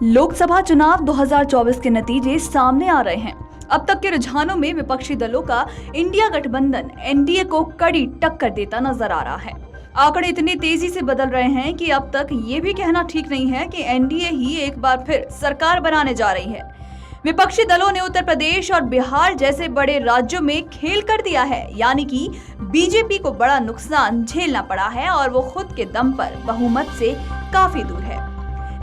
लोकसभा चुनाव 2024 के नतीजे सामने आ रहे हैं। अब तक के रुझानों में विपक्षी दलों का इंडिया गठबंधन एनडीए को कड़ी टक्कर देता नजर आ रहा है। आंकड़े इतनी तेजी से बदल रहे हैं कि अब तक ये भी कहना ठीक नहीं है कि एनडीए ही एक बार फिर सरकार बनाने जा रही है। विपक्षी दलों ने उत्तर प्रदेश और बिहार जैसे बड़े राज्यों में खेल कर दिया है, यानी कि बीजेपी को बड़ा नुकसान झेलना पड़ा है और वो खुद के दम पर बहुमत से काफी दूर है।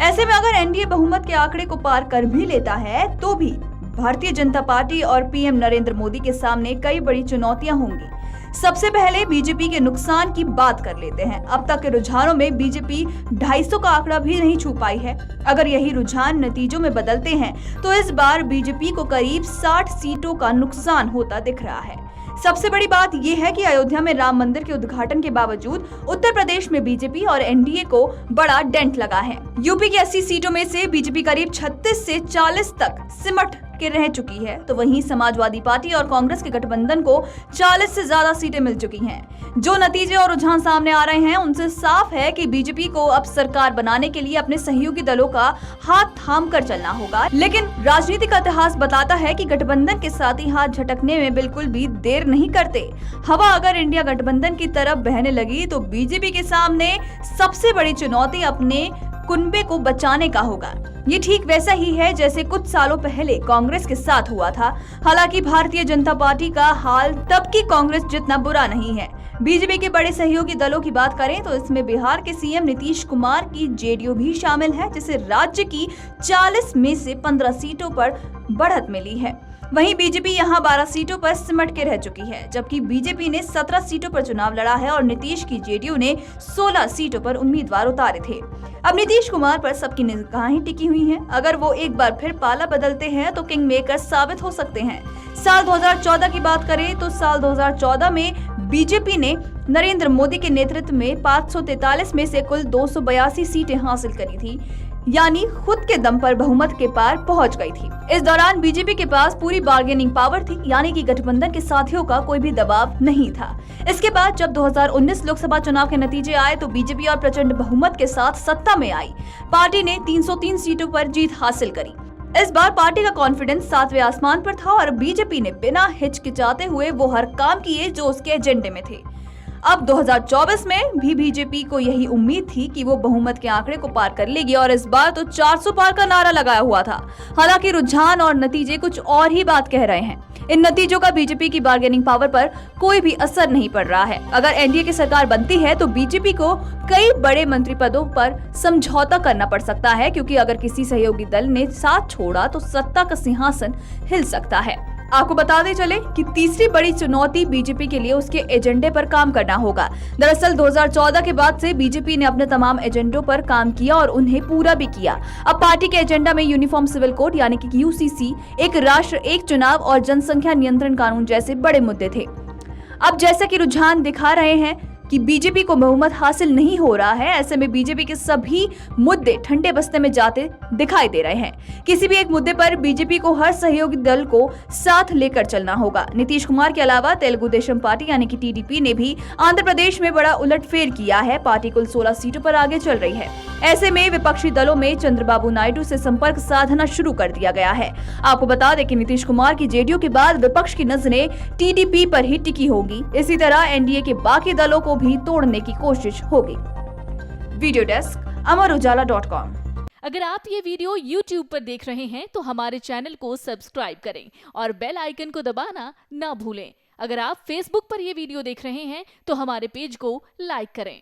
ऐसे में अगर एनडीए बहुमत के आंकड़े को पार कर भी लेता है तो भी भारतीय जनता पार्टी और पीएम नरेंद्र मोदी के सामने कई बड़ी चुनौतियां होंगी। सबसे पहले बीजेपी के नुकसान की बात कर लेते हैं। अब तक के रुझानों में बीजेपी 250 का आंकड़ा भी नहीं छू पाई है। अगर यही रुझान नतीजों में बदलते हैं तो इस बार बीजेपी को करीब 60 सीटों का नुकसान होता दिख रहा है। सबसे बड़ी बात यह है कि अयोध्या में राम मंदिर के उद्घाटन के बावजूद उत्तर प्रदेश में बीजेपी और एनडीए को बड़ा डेंट लगा है। यूपी की 80 सीटों में से बीजेपी करीब 36 से 40 तक सिमट के रह चुकी है, तो वहीं समाजवादी पार्टी और कांग्रेस के गठबंधन को 40 से ज्यादा सीटें मिल चुकी हैं। जो नतीजे और रुझान सामने आ रहे हैं उनसे साफ है कि बीजेपी को अब सरकार बनाने के लिए अपने सहयोगी दलों का हाथ थाम कर चलना होगा। लेकिन राजनीति का इतिहास बताता है कि गठबंधन के साथ ही हाथ झटकने में बिल्कुल भी देर नहीं करते। हवा अगर इंडिया गठबंधन की तरफ बहने लगी तो बीजेपी के सामने सबसे बड़ी चुनौती अपने कुनबे को बचाने का होगा। ये ठीक वैसा ही है जैसे कुछ सालों पहले कांग्रेस के साथ हुआ था। हालांकि भारतीय जनता पार्टी का हाल तब की कांग्रेस जितना बुरा नहीं है। बीजेपी के बड़े सहयोगी दलों की बात करें तो इसमें बिहार के सीएम नीतीश कुमार की जेडीयू भी शामिल है, जिसे राज्य की 40 में से 15 सीटों पर बढ़त मिली है। वहीं बीजेपी यहां 12 सीटों पर सिमट के रह चुकी है, जबकि बीजेपी ने 17 सीटों पर चुनाव लड़ा है और नीतीश की जेडीयू ने 16 सीटों पर उम्मीदवार उतारे थे। अब नीतीश कुमार पर सबकी निगाहें टिकी हुई हैं। अगर वो एक बार फिर पाला बदलते हैं तो किंग मेकर साबित हो सकते हैं। साल 2014 की बात करें तो साल 2014 में बीजेपी ने नरेंद्र मोदी के नेतृत्व में 543 में से कुल 282 सीटें हासिल करी थी, यानी खुद के दम पर बहुमत के पार पहुंच गई थी। इस दौरान बीजेपी के पास पूरी बार्गेनिंग पावर थी, यानी कि गठबंधन के साथियों का कोई भी दबाव नहीं था। इसके बाद जब 2019 लोकसभा चुनाव के नतीजे आए तो बीजेपी और प्रचंड बहुमत के साथ सत्ता में आई। पार्टी ने 303 सीटों पर जीत हासिल करी। इस बार पार्टी का कॉन्फिडेंस 7वें आसमान पर था और बीजेपी ने बिना हिचकिचाते हुए वो हर काम किए जो उसके एजेंडे में थे। अब 2024 में भी बीजेपी को यही उम्मीद थी कि वो बहुमत के आंकड़े को पार कर लेगी और इस बार तो 400 पार का नारा लगाया हुआ था। हालांकि रुझान और नतीजे कुछ और ही बात कह रहे हैं। इन नतीजों का बीजेपी की बार्गेनिंग पावर पर कोई भी असर नहीं पड़ रहा है। अगर एनडीए की सरकार बनती है तो बीजेपी को कई बड़े मंत्री पदों पर समझौता करना पड़ सकता है, क्योंकि अगर किसी सहयोगी दल ने साथ छोड़ा तो सत्ता का सिंहासन हिल सकता है। आपको बताते चले कि तीसरी बड़ी चुनौती बीजेपी के लिए उसके एजेंडे पर काम करना होगा। दरअसल 2014 के बाद से बीजेपी ने अपने तमाम एजेंडों पर काम किया और उन्हें पूरा भी किया। अब पार्टी के एजेंडा में यूनिफॉर्म सिविल कोड यानी कि यूसीसी, एक राष्ट्र एक चुनाव और जनसंख्या नियंत्रण कानून जैसे बड़े मुद्दे थे। अब जैसा कि रुझान दिखा रहे हैं कि बीजेपी को बहुमत हासिल नहीं हो रहा है, ऐसे में बीजेपी के सभी मुद्दे ठंडे बस्ते में जाते दिखाई दे रहे हैं। किसी भी एक मुद्दे पर बीजेपी को हर सहयोगी दल को साथ लेकर चलना होगा। नीतीश कुमार के अलावा तेलुगु देशम पार्टी यानी कि टीडीपी ने भी आंध्र प्रदेश में बड़ा उलटफेर किया है। पार्टी कुल 16 सीटों पर आगे चल रही है। ऐसे में विपक्षी दलों में चंद्रबाबू नायडू से संपर्क साधना शुरू कर दिया गया है। आपको बता दें कि नीतीश कुमार की जेडीयू के बाद विपक्ष की नजरें टीडीपी पर ही टिकी होगी। इसी तरह एनडीए के बाकी दलों को भी तोड़ने की कोशिश होगी। वीडियो डेस्क अमरउजाला.com। अगर आप ये वीडियो YouTube पर देख रहे हैं तो हमारे चैनल को सब्सक्राइब करें और बेल आइकन को दबाना ना भूलें। अगर आप Facebook पर ये वीडियो देख रहे हैं तो हमारे पेज को लाइक करें।